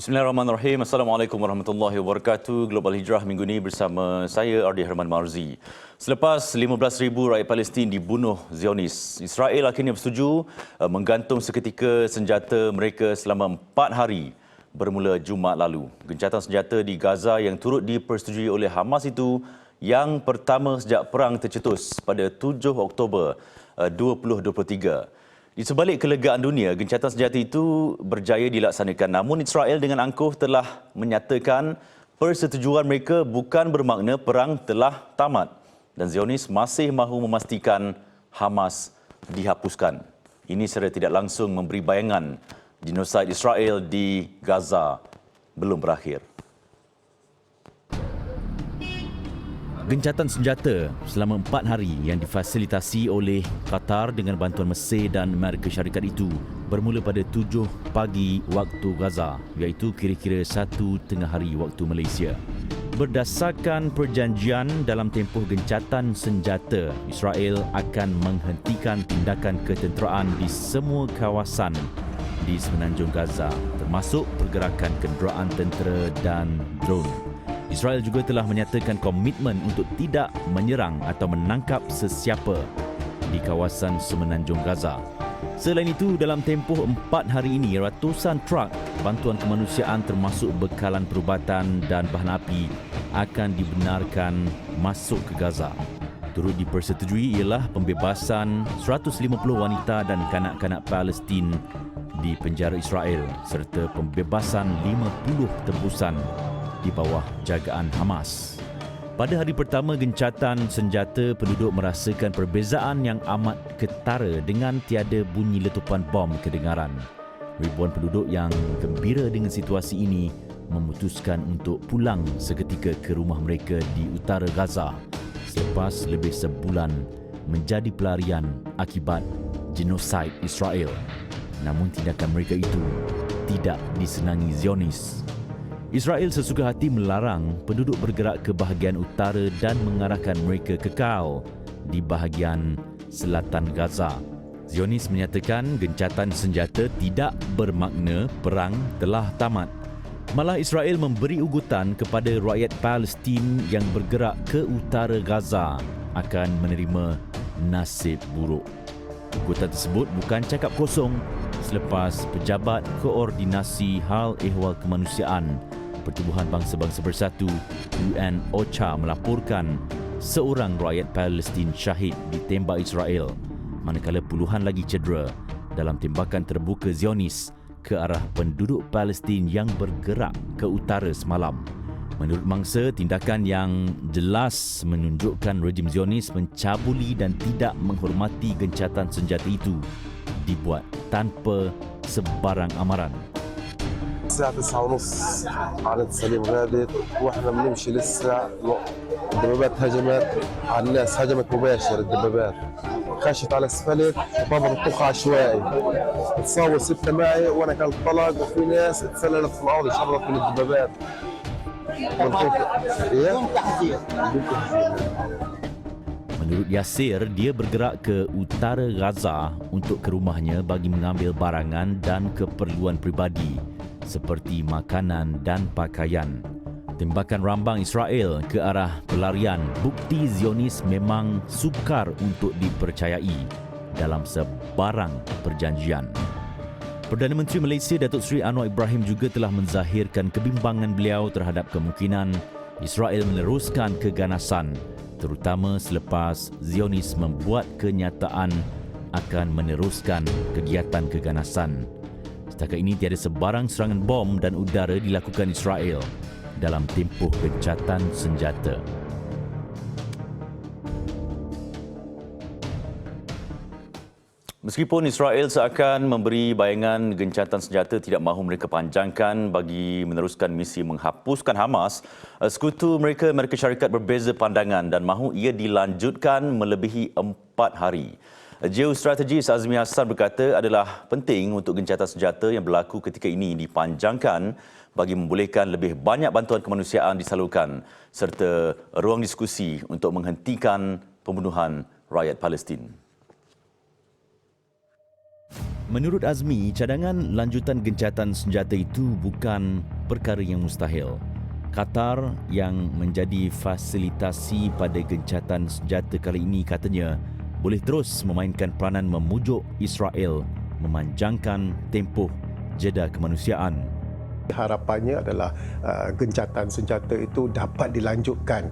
Bismillahirrahmanirrahim. Assalamualaikum warahmatullahi wabarakatuh. Global Hijrah minggu ini bersama saya Ardi Herman Marzi. Selepas 15,000 rakyat Palestin dibunuh Zionis, Israel akhirnya bersetuju menggantung seketika senjata mereka selama 4 hari bermula Jumaat lalu. Gencatan senjata di Gaza yang turut dipersetujui oleh Hamas itu yang pertama sejak perang tercetus pada 7 Oktober 2023. Di sebalik kelegaan dunia, gencatan senjata itu berjaya dilaksanakan. Namun Israel dengan angkuh telah menyatakan persetujuan mereka bukan bermakna perang telah tamat. Dan Zionis masih mahu memastikan Hamas dihapuskan. Ini secara tidak langsung memberi bayangan genosid Israel di Gaza belum berakhir. Gencatan senjata selama 4 hari yang difasilitasi oleh Qatar dengan bantuan Mesir dan Amerika Syarikat itu bermula pada 7 pagi waktu Gaza, iaitu kira-kira 1 tengah hari waktu Malaysia. Berdasarkan perjanjian dalam tempoh gencatan senjata, Israel akan menghentikan tindakan ketenteraan di semua kawasan di semenanjung Gaza, termasuk pergerakan kenderaan tentera dan drone. Israel juga telah menyatakan komitmen untuk tidak menyerang atau menangkap sesiapa di kawasan semenanjung Gaza. Selain itu, dalam tempoh 4 hari ini, ratusan truk bantuan kemanusiaan termasuk bekalan perubatan dan bahan api akan dibenarkan masuk ke Gaza. Turut dipersetujui ialah pembebasan 150 wanita dan kanak-kanak Palestin di penjara Israel serta pembebasan 50 tebusan di bawah jagaan Hamas. Pada hari pertama gencatan senjata, penduduk merasakan perbezaan yang amat ketara dengan tiada bunyi letupan bom kedengaran. Ribuan penduduk yang gembira dengan situasi ini memutuskan untuk pulang seketika ke rumah mereka di utara Gaza selepas lebih sebulan menjadi pelarian akibat genosid Israel. Namun tindakan mereka itu tidak disenangi Zionis. Israel sesuka hati melarang penduduk bergerak ke bahagian utara dan mengarahkan mereka kekal di bahagian selatan Gaza. Zionis menyatakan gencatan senjata tidak bermakna perang telah tamat. Malah Israel memberi ugutan kepada rakyat Palestin yang bergerak ke utara Gaza akan menerima nasib buruk. Ugutan tersebut bukan cakap kosong selepas Pejabat Koordinasi Hal Ehwal Kemanusiaan Pertubuhan Bangsa-Bangsa Bersatu UN OCHA melaporkan seorang rakyat Palestin syahid ditembak Israel, manakala puluhan lagi cedera dalam tembakan terbuka Zionis ke arah penduduk Palestin yang bergerak ke utara semalam. Menurut mangsa, tindakan yang jelas menunjukkan rejim Zionis mencabuli dan tidak menghormati gencatan senjata itu dibuat tanpa sebarang amaran. الساعة 9:30 عدد سليم غادر واحنا بنمشي لسه الدبابات هجمت على الناس، هجمت مباشر الدبابات، خشت على اسفلت وطبعا الطخ عشوائي، تصاوى 6 معي وانا كان طلق وفي ناس اتسللت في الارض شرت من الدبابات. Menurut Yasir, dia bergerak ke utara Gaza untuk ke rumahnya bagi mengambil barangan dan keperluan peribadi seperti makanan dan pakaian. Tembakan rambang Israel ke arah pelarian bukti Zionis memang sukar untuk dipercayai dalam sebarang perjanjian. Perdana Menteri Malaysia Datuk Seri Anwar Ibrahim juga telah menzahirkan kebimbangan beliau terhadap kemungkinan Israel meneruskan keganasan, terutama selepas Zionis membuat kenyataan akan meneruskan kegiatan keganasan. Setakat ini tiada sebarang serangan bom dan udara dilakukan Israel dalam tempoh gencatan senjata. Meskipun Israel seakan memberi bayangan gencatan senjata tidak mahu mereka panjangkan bagi meneruskan misi menghapuskan Hamas, sekutu mereka Amerika Syarikat berbeza pandangan dan mahu ia dilanjutkan melebihi 4 hari. Geostrategis Azmi Hassan berkata adalah penting untuk gencatan senjata yang berlaku ketika ini dipanjangkan bagi membolehkan lebih banyak bantuan kemanusiaan disalurkan serta ruang diskusi untuk menghentikan pembunuhan rakyat Palestin. Menurut Azmi, cadangan lanjutan gencatan senjata itu bukan perkara yang mustahil. Qatar yang menjadi fasilitasi pada gencatan senjata kali ini katanya boleh terus memainkan peranan memujuk Israel memanjangkan tempoh jeda kemanusiaan. Harapannya adalah gencatan senjata itu dapat dilanjutkan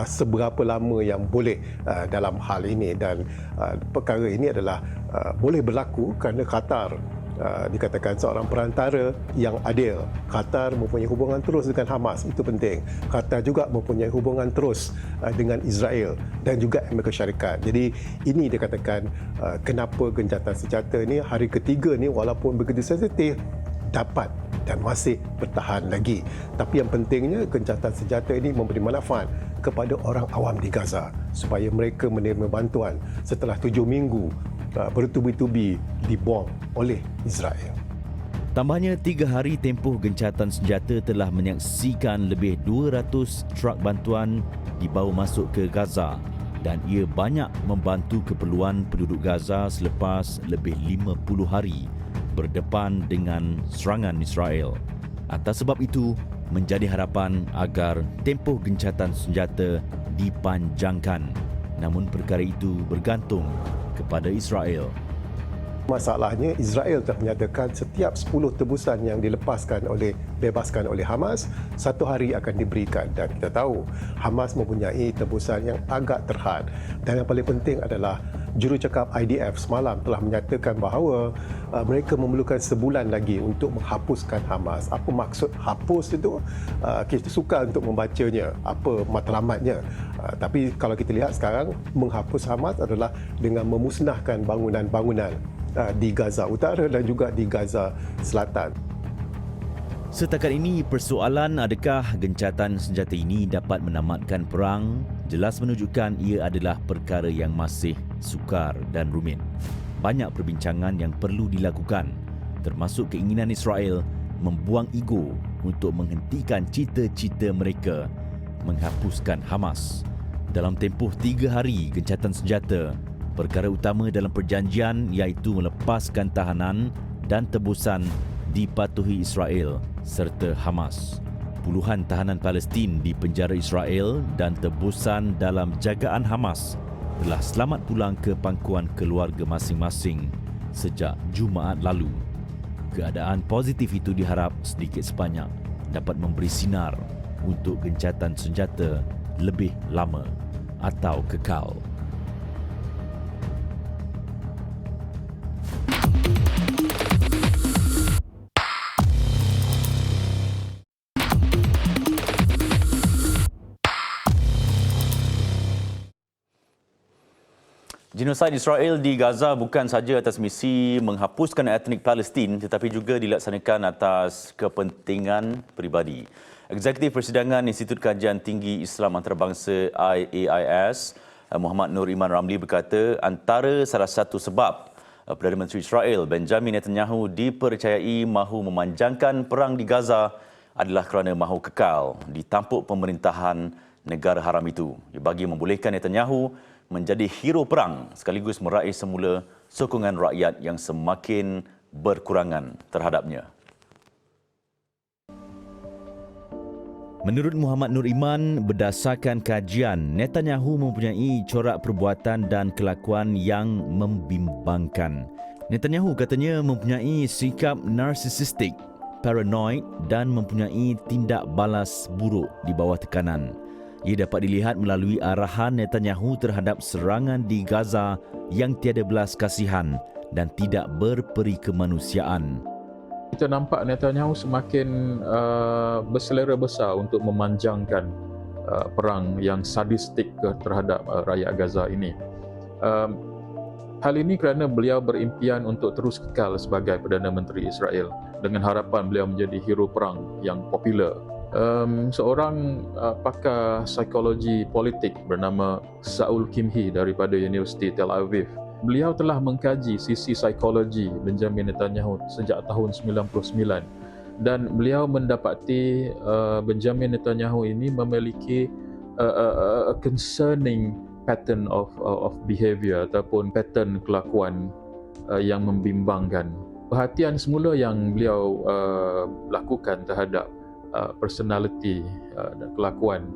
seberapa lama yang boleh dalam hal ini, dan perkara ini adalah boleh berlaku kerana Qatar dikatakan seorang perantara yang adil. Qatar mempunyai hubungan terus dengan Hamas, itu penting. Qatar juga mempunyai hubungan terus dengan Israel dan juga Amerika Syarikat. Jadi ini dikatakan kenapa gencatan senjata ini hari ketiga ni walaupun begitu sensitif dapat dan masih bertahan lagi. Tapi yang pentingnya gencatan senjata ini memberi manfaat kepada orang awam di Gaza supaya mereka menerima bantuan setelah 7 minggu bertubi-tubi dibom oleh Israel. Tambahnya, 3 hari tempoh gencatan senjata telah menyaksikan lebih 200 truk bantuan dibawa masuk ke Gaza dan ia banyak membantu keperluan penduduk Gaza selepas lebih 50 hari berdepan dengan serangan Israel. Atas sebab itu, menjadi harapan agar tempoh gencatan senjata dipanjangkan. Namun perkara itu bergantung kepada Israel. Masalahnya, Israel telah menyatakan setiap 10 tebusan yang bebaskan oleh Hamas, 1 hari akan diberikan. Dan kita tahu Hamas mempunyai tebusan yang agak terhad. Dan yang paling penting adalah jurucakap IDF semalam telah menyatakan bahawa mereka memerlukan sebulan lagi untuk menghapuskan Hamas. Apa maksud hapus itu? Kita suka untuk membacanya, apa matlamatnya. Tapi kalau kita lihat sekarang, menghapus Hamas adalah dengan memusnahkan bangunan-bangunan di Gaza Utara dan juga di Gaza Selatan. Setakat ini, persoalan adakah gencatan senjata ini dapat menamatkan perang jelas menunjukkan ia adalah perkara yang masih sukar dan rumit. Banyak perbincangan yang perlu dilakukan, termasuk keinginan Israel membuang ego untuk menghentikan cita-cita mereka menghapuskan Hamas. Dalam tempoh 3 hari gencatan senjata, perkara utama dalam perjanjian iaitu melepaskan tahanan dan tebusan dipatuhi Israel serta Hamas. Puluhan tahanan Palestin di penjara Israel dan tebusan dalam jagaan Hamas telah selamat pulang ke pangkuan keluarga masing-masing sejak Jumaat lalu. Keadaan positif itu diharap sedikit sebanyak dapat memberi sinar untuk gencatan senjata lebih lama atau kekal. Genosid Israel di Gaza bukan saja atas misi menghapuskan etnik Palestin tetapi juga dilaksanakan atas kepentingan peribadi. Eksekutif Persidangan Institut Kajian Tinggi Islam Antarabangsa IAIS, Muhammad Nur Iman Ramli berkata antara salah satu sebab Perdana Menteri Israel Benjamin Netanyahu dipercayai mahu memanjangkan perang di Gaza adalah kerana mahu kekal di tampuk pemerintahan negara haram itu bagi membolehkan Netanyahu menjadi hero perang sekaligus meraih semula sokongan rakyat yang semakin berkurangan terhadapnya. Menurut Muhammad Nur Iman, berdasarkan kajian, Netanyahu mempunyai corak perbuatan dan kelakuan yang membimbangkan. Netanyahu katanya mempunyai sikap narsisistik, paranoid dan mempunyai tindak balas buruk di bawah tekanan. Ia dapat dilihat melalui arahan Netanyahu terhadap serangan di Gaza yang tiada belas kasihan dan tidak berperi kemanusiaan. Kita nampak Netanyahu semakin berselera besar untuk memanjangkan perang yang sadistik terhadap rakyat Gaza ini. Hal ini kerana beliau berimpian untuk terus kekal sebagai Perdana Menteri Israel dengan harapan beliau menjadi hero perang yang popular. Seorang pakar psikologi politik bernama Saul Kimhi daripada Universiti Tel Aviv. Beliau telah mengkaji sisi psikologi Benjamin Netanyahu sejak tahun 99 dan beliau mendapati Benjamin Netanyahu ini memiliki a concerning pattern of behavior ataupun pattern kelakuan yang membimbangkan. perhatian semula yang beliau lakukan terhadap personality dan kelakuan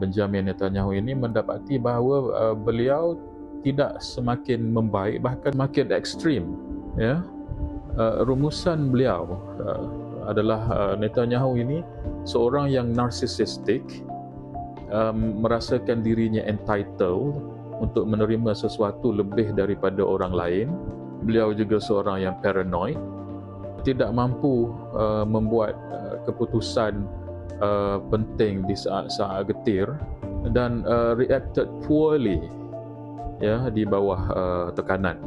Benjamin Netanyahu ini mendapati bahawa beliau tidak semakin membaik, bahkan makin ekstrim. Ya, rumusan beliau adalah Netanyahu ini seorang yang narsisistik, merasakan dirinya entitled untuk menerima sesuatu lebih daripada orang lain. Beliau juga seorang yang paranoid, tidak mampu membuat keputusan penting di saat-saat getir, dan reacted poorly ya di bawah tekanan.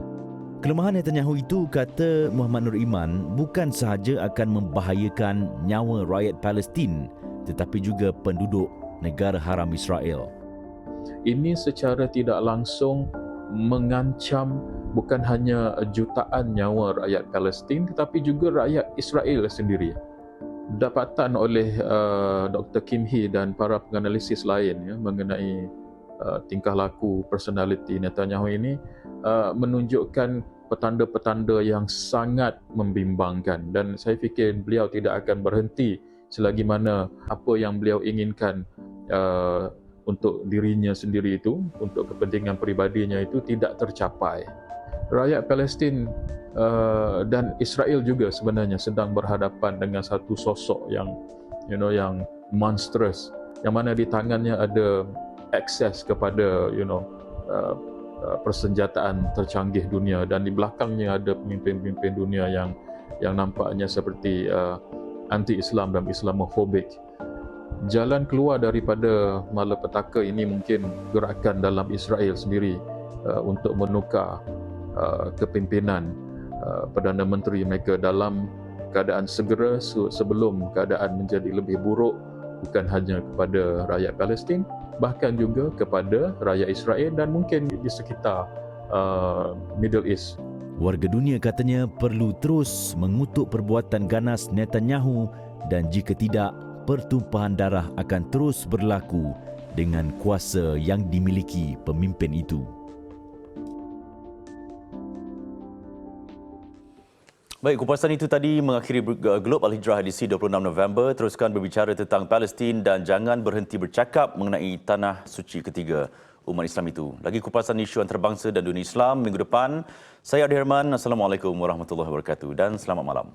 Kelemahan Netanyahu itu, kata Muhammad Nur Iman, bukan sahaja akan membahayakan nyawa rakyat Palestin tetapi juga penduduk negara haram Israel. Ini secara tidak langsung mengancam bukan hanya jutaan nyawa rakyat Palestin tetapi juga rakyat Israel sendiri. Dapatan oleh Dr. Kim Hee dan para penganalisis lain ya, mengenai tingkah laku personality Netanyahu ini menunjukkan petanda-petanda yang sangat membimbangkan, dan saya fikir beliau tidak akan berhenti selagi mana apa yang beliau inginkan untuk dirinya sendiri itu, untuk kepentingan peribadinya itu tidak tercapai. Rakyat Palestin dan Israel juga sebenarnya sedang berhadapan dengan satu sosok yang yang monstrous, yang mana di tangannya ada akses kepada persenjataan tercanggih dunia, dan di belakangnya ada pemimpin-pemimpin dunia yang nampaknya seperti anti-Islam dan Islamophobic. Jalan keluar daripada malapetaka ini mungkin gerakan dalam Israel sendiri untuk menukar kepimpinan Perdana Menteri mereka dalam keadaan segera sebelum keadaan menjadi lebih buruk, bukan hanya kepada rakyat Palestin, bahkan juga kepada rakyat Israel dan mungkin di sekitar Middle East. Warga dunia katanya perlu terus mengutuk perbuatan ganas Netanyahu, dan jika tidak, pertumpahan darah akan terus berlaku dengan kuasa yang dimiliki pemimpin itu. Baik, kupasan itu tadi mengakhiri Globe Al-Hijrah edisi 26 November. Teruskan berbicara tentang Palestin dan jangan berhenti bercakap mengenai tanah suci ketiga umat Islam itu. Lagi kupasan isu antarabangsa dan dunia Islam minggu depan. Saya Adi Herman. Assalamualaikum warahmatullahi wabarakatuh dan selamat malam.